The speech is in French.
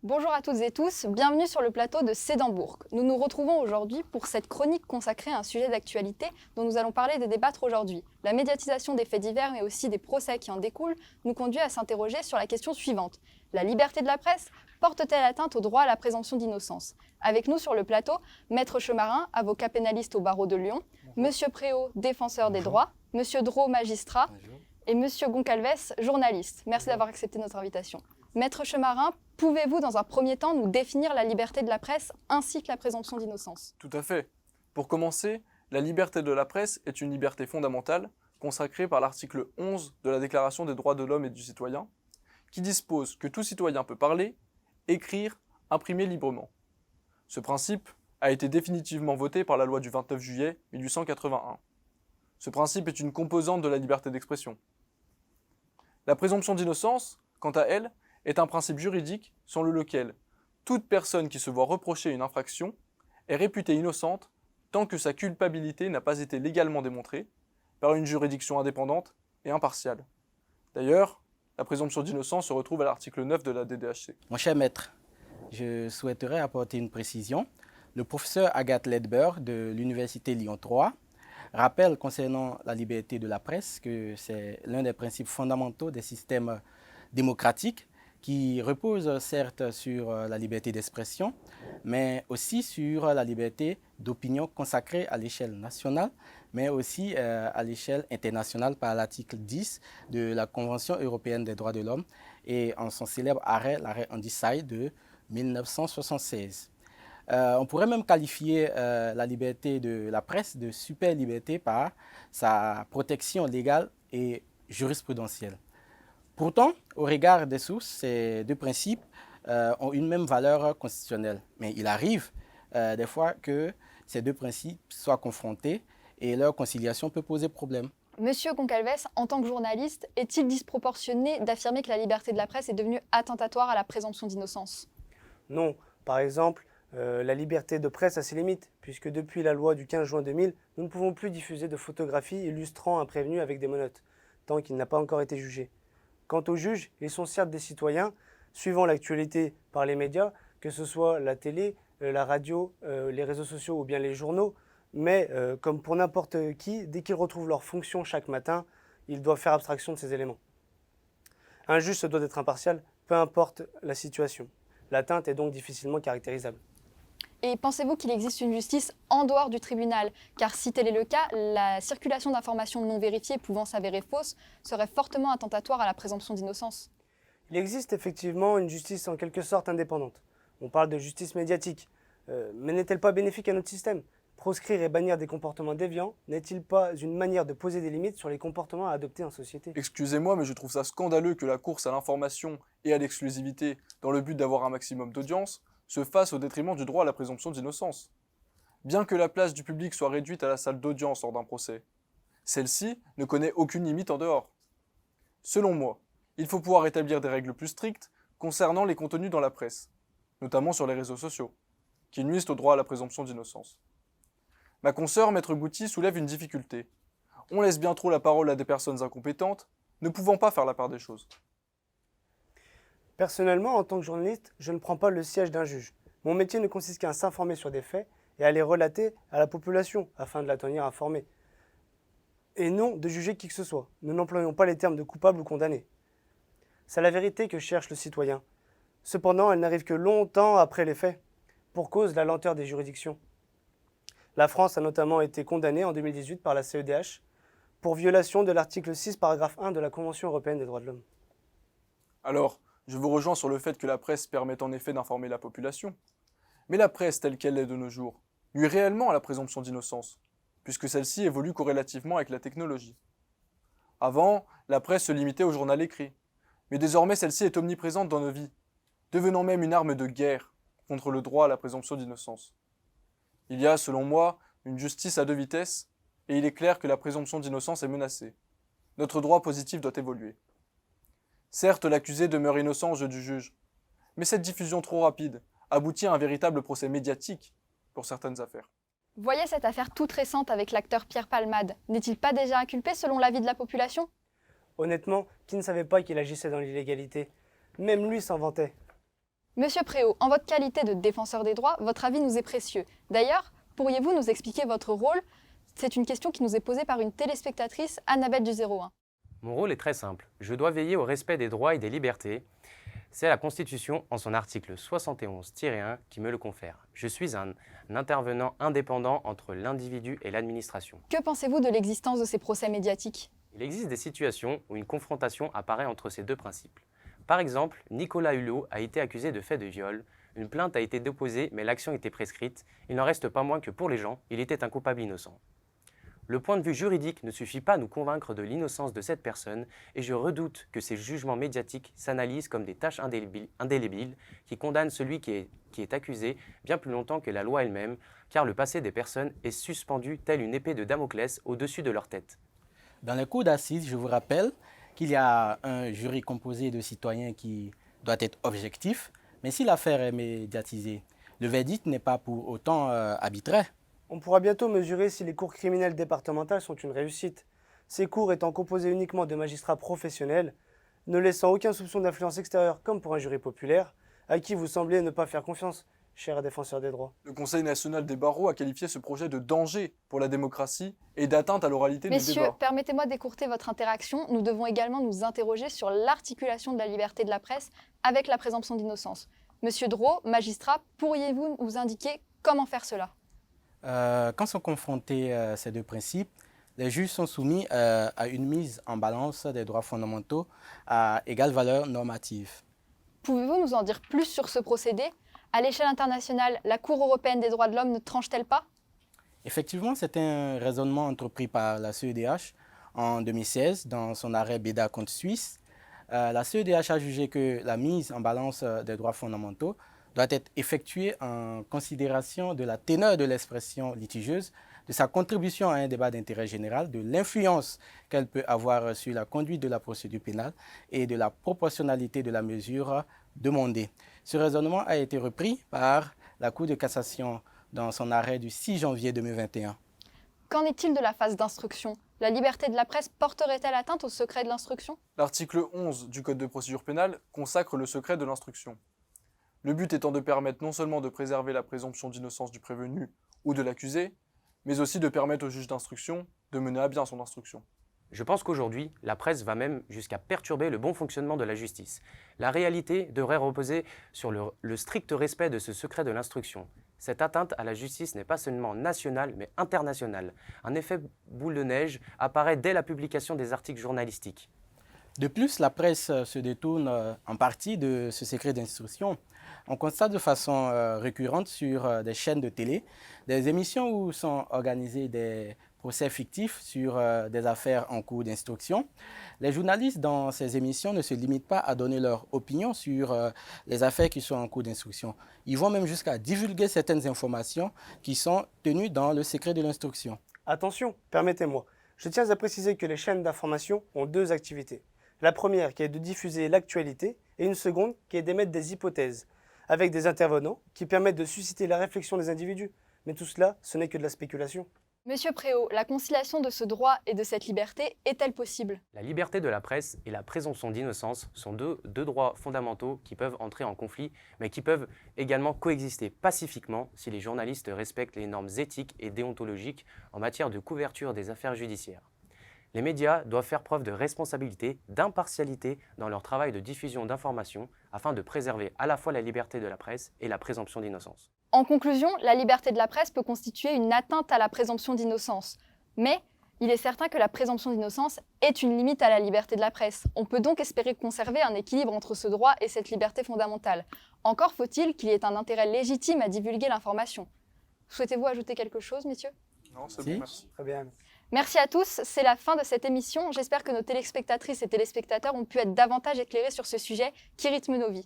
Bonjour à toutes et tous, bienvenue sur le plateau de Cédembourg. Nous nous retrouvons aujourd'hui pour cette chronique consacrée à un sujet d'actualité dont nous allons parler et débattre aujourd'hui. La médiatisation des faits divers mais aussi des procès qui en découlent nous conduit à s'interroger sur la question suivante. La liberté de la presse porte-t-elle atteinte au droit à la présomption d'innocence? Avec nous sur le plateau, Maître Chemarin, avocat pénaliste au barreau de Lyon, Monsieur Préau, défenseur des droits, Monsieur Drault, magistrat, et Monsieur Goncalves, journaliste. Merci d'avoir accepté notre invitation. Maître Chemarin, pouvez-vous dans un premier temps nous définir la liberté de la presse ainsi que la présomption d'innocence? Tout à fait. Pour commencer, la liberté de la presse est une liberté fondamentale consacrée par l'article 11 de la Déclaration des droits de l'homme et du citoyen, qui dispose que tout citoyen peut parler, écrire, imprimer librement. Ce principe a été définitivement voté par la loi du 29 juillet 1881. Ce principe est une composante de la liberté d'expression. La présomption d'innocence, quant à elle, est un principe juridique selon lequel toute personne qui se voit reprocher une infraction est réputée innocente tant que sa culpabilité n'a pas été légalement démontrée par une juridiction indépendante et impartiale. D'ailleurs, la présomption d'innocence se retrouve à l'article 9 de la DDHC. Mon cher maître, je souhaiterais apporter une précision. Le professeur Agathe Ledber de l'Université Lyon 3 rappelle concernant la liberté de la presse que c'est l'un des principes fondamentaux des systèmes démocratiques qui repose certes sur la liberté d'expression, mais aussi sur la liberté d'opinion consacrée à l'échelle nationale, mais aussi à l'échelle internationale par l'article 10 de la Convention européenne des droits de l'homme et en son célèbre arrêt, l'arrêt Handyside de 1976. On pourrait même qualifier la liberté de la presse de super liberté par sa protection légale et jurisprudentielle. Pourtant, au regard des sources, ces deux principes ont une même valeur constitutionnelle. Mais il arrive des fois que ces deux principes soient confrontés et leur conciliation peut poser problème. Monsieur Goncalves, en tant que journaliste, est-il disproportionné d'affirmer que la liberté de la presse est devenue attentatoire à la présomption d'innocence? Non. Par exemple, la liberté de presse a ses limites, puisque depuis la loi du 15 juin 2000, nous ne pouvons plus diffuser de photographies illustrant un prévenu avec des menottes, tant qu'il n'a pas encore été jugé. Quant aux juges, ils sont certes des citoyens, suivant l'actualité par les médias, que ce soit la télé, la radio, les réseaux sociaux ou bien les journaux, mais comme pour n'importe qui, dès qu'ils retrouvent leur fonction chaque matin, ils doivent faire abstraction de ces éléments. Un juge se doit d'être impartial, peu importe la situation. L'atteinte est donc difficilement caractérisable. Et pensez-vous qu'il existe une justice en dehors du tribunal? Car si tel est le cas, la circulation d'informations non vérifiées pouvant s'avérer fausses serait fortement attentatoire à la présomption d'innocence. Il existe effectivement une justice en quelque sorte indépendante. On parle de justice médiatique. Mais n'est-elle pas bénéfique à notre système? Proscrire et bannir des comportements déviants n'est-il pas une manière de poser des limites sur les comportements à adopter en société? Excusez-moi, mais je trouve ça scandaleux que la course à l'information et à l'exclusivité, dans le but d'avoir un maximum d'audience, se fasse au détriment du droit à la présomption d'innocence. Bien que la place du public soit réduite à la salle d'audience lors d'un procès, celle-ci ne connaît aucune limite en dehors. Selon moi, il faut pouvoir établir des règles plus strictes concernant les contenus dans la presse, notamment sur les réseaux sociaux, qui nuisent au droit à la présomption d'innocence. Ma consoeur, Maître Gouty, soulève une difficulté. On laisse bien trop la parole à des personnes incompétentes, ne pouvant pas faire la part des choses. Personnellement, en tant que journaliste, je ne prends pas le siège d'un juge. Mon métier ne consiste qu'à s'informer sur des faits et à les relater à la population afin de la tenir informée. Et non de juger qui que ce soit. Nous n'employons pas les termes de coupable ou condamné. C'est la vérité que cherche le citoyen. Cependant, elle n'arrive que longtemps après les faits, pour cause de la lenteur des juridictions. La France a notamment été condamnée en 2018 par la CEDH pour violation de l'article 6, paragraphe 1 de la Convention européenne des droits de l'homme. Alors, je vous rejoins sur le fait que la presse permet en effet d'informer la population. Mais la presse telle qu'elle est de nos jours nuit réellement à la présomption d'innocence, puisque celle-ci évolue corrélativement avec la technologie. Avant, la presse se limitait au journal écrit, mais désormais celle-ci est omniprésente dans nos vies, devenant même une arme de guerre contre le droit à la présomption d'innocence. Il y a, selon moi, une justice à deux vitesses, et il est clair que la présomption d'innocence est menacée. Notre droit positif doit évoluer. Certes, l'accusé demeure innocent aux yeux du juge, mais cette diffusion trop rapide aboutit à un véritable procès médiatique pour certaines affaires. Voyez cette affaire toute récente avec l'acteur Pierre Palmade. N'est-il pas déjà inculpé selon l'avis de la population? Honnêtement, qui ne savait pas qu'il agissait dans l'illégalité? Même lui s'en vantait. Monsieur Préau, en votre qualité de défenseur des droits, votre avis nous est précieux. D'ailleurs, pourriez-vous nous expliquer votre rôle? C'est une question qui nous est posée par une téléspectatrice, Annabelle du 01. Mon rôle est très simple. Je dois veiller au respect des droits et des libertés. C'est la Constitution, en son article 71-1, qui me le confère. Je suis un intervenant indépendant entre l'individu et l'administration. Que pensez-vous de l'existence de ces procès médiatiques? Il existe des situations où une confrontation apparaît entre ces deux principes. Par exemple, Nicolas Hulot a été accusé de fait de viol. Une plainte a été déposée, mais l'action était prescrite. Il n'en reste pas moins que pour les gens, il était un coupable innocent. Le point de vue juridique ne suffit pas à nous convaincre de l'innocence de cette personne et je redoute que ces jugements médiatiques s'analysent comme des tâches indélébiles qui condamnent celui qui est accusé bien plus longtemps que la loi elle-même, car le passé des personnes est suspendu tel une épée de Damoclès au-dessus de leur tête. Dans les cours d'assises, je vous rappelle qu'il y a un jury composé de citoyens qui doit être objectif, mais si l'affaire est médiatisée, le verdict n'est pas pour autant arbitraire. On pourra bientôt mesurer si les cours criminelles départementales sont une réussite. Ces cours étant composés uniquement de magistrats professionnels, ne laissant aucun soupçon d'influence extérieure comme pour un jury populaire, à qui vous semblez ne pas faire confiance, cher défenseur des droits. Le Conseil national des barreaux a qualifié ce projet de danger pour la démocratie et d'atteinte à l'oralité des Messieurs, débats. permettez-moi d'écourter votre interaction. Nous devons également nous interroger sur l'articulation de la liberté de la presse avec la présomption d'innocence. Monsieur Drault, magistrat, pourriez-vous nous indiquer comment faire cela? Quand sont confrontés ces deux principes, les juges sont soumis à une mise en balance des droits fondamentaux à égale valeur normative. Pouvez-vous nous en dire plus sur ce procédé? À l'échelle internationale, la Cour européenne des droits de l'homme ne tranche-t-elle pas? Effectivement, c'est un raisonnement entrepris par la CEDH en 2016 dans son arrêt Beda contre Suisse. La CEDH a jugé que la mise en balance des droits fondamentaux doit être effectuée en considération de la teneur de l'expression litigieuse, de sa contribution à un débat d'intérêt général, de l'influence qu'elle peut avoir sur la conduite de la procédure pénale et de la proportionnalité de la mesure demandée. Ce raisonnement a été repris par la Cour de cassation dans son arrêt du 6 janvier 2021. Qu'en est-il de la phase d'instruction? La liberté de la presse porterait-elle atteinte au secret de l'instruction? L'article 11 du Code de procédure pénale consacre le secret de l'instruction. Le but étant de permettre non seulement de préserver la présomption d'innocence du prévenu ou de l'accusé, mais aussi de permettre au juge d'instruction de mener à bien son instruction. Je pense qu'aujourd'hui, la presse va même jusqu'à perturber le bon fonctionnement de la justice. La réalité devrait reposer sur le strict respect de ce secret de l'instruction. Cette atteinte à la justice n'est pas seulement nationale, mais internationale. Un effet boule de neige apparaît dès la publication des articles journalistiques. De plus, la presse se détourne en partie de ce secret d'instruction. On constate de façon récurrente sur des chaînes de télé des émissions où sont organisés des procès fictifs sur des affaires en cours d'instruction. Les journalistes dans ces émissions ne se limitent pas à donner leur opinion sur les affaires qui sont en cours d'instruction. Ils vont même jusqu'à divulguer certaines informations qui sont tenues dans le secret de l'instruction. Attention, permettez-moi. Je tiens à préciser que les chaînes d'information ont deux activités. La première qui est de diffuser l'actualité et une seconde qui est d'émettre des hypothèses, avec des intervenants qui permettent de susciter la réflexion des individus. Mais tout cela, ce n'est que de la spéculation. Monsieur Préau, la conciliation de ce droit et de cette liberté est-elle possible? La liberté de la presse et la présomption d'innocence sont deux droits fondamentaux qui peuvent entrer en conflit, mais qui peuvent également coexister pacifiquement si les journalistes respectent les normes éthiques et déontologiques en matière de couverture des affaires judiciaires. Les médias doivent faire preuve de responsabilité, d'impartialité dans leur travail de diffusion d'informations afin de préserver à la fois la liberté de la presse et la présomption d'innocence. En conclusion, la liberté de la presse peut constituer une atteinte à la présomption d'innocence. Mais il est certain que la présomption d'innocence est une limite à la liberté de la presse. On peut donc espérer conserver un équilibre entre ce droit et cette liberté fondamentale. Encore faut-il qu'il y ait un intérêt légitime à divulguer l'information. Souhaitez-vous ajouter quelque chose, messieurs? Non, c'est Si. bon, merci. Très bien. Merci à tous, c'est la fin de cette émission. J'espère que nos téléspectatrices et téléspectateurs ont pu être davantage éclairés sur ce sujet qui rythme nos vies.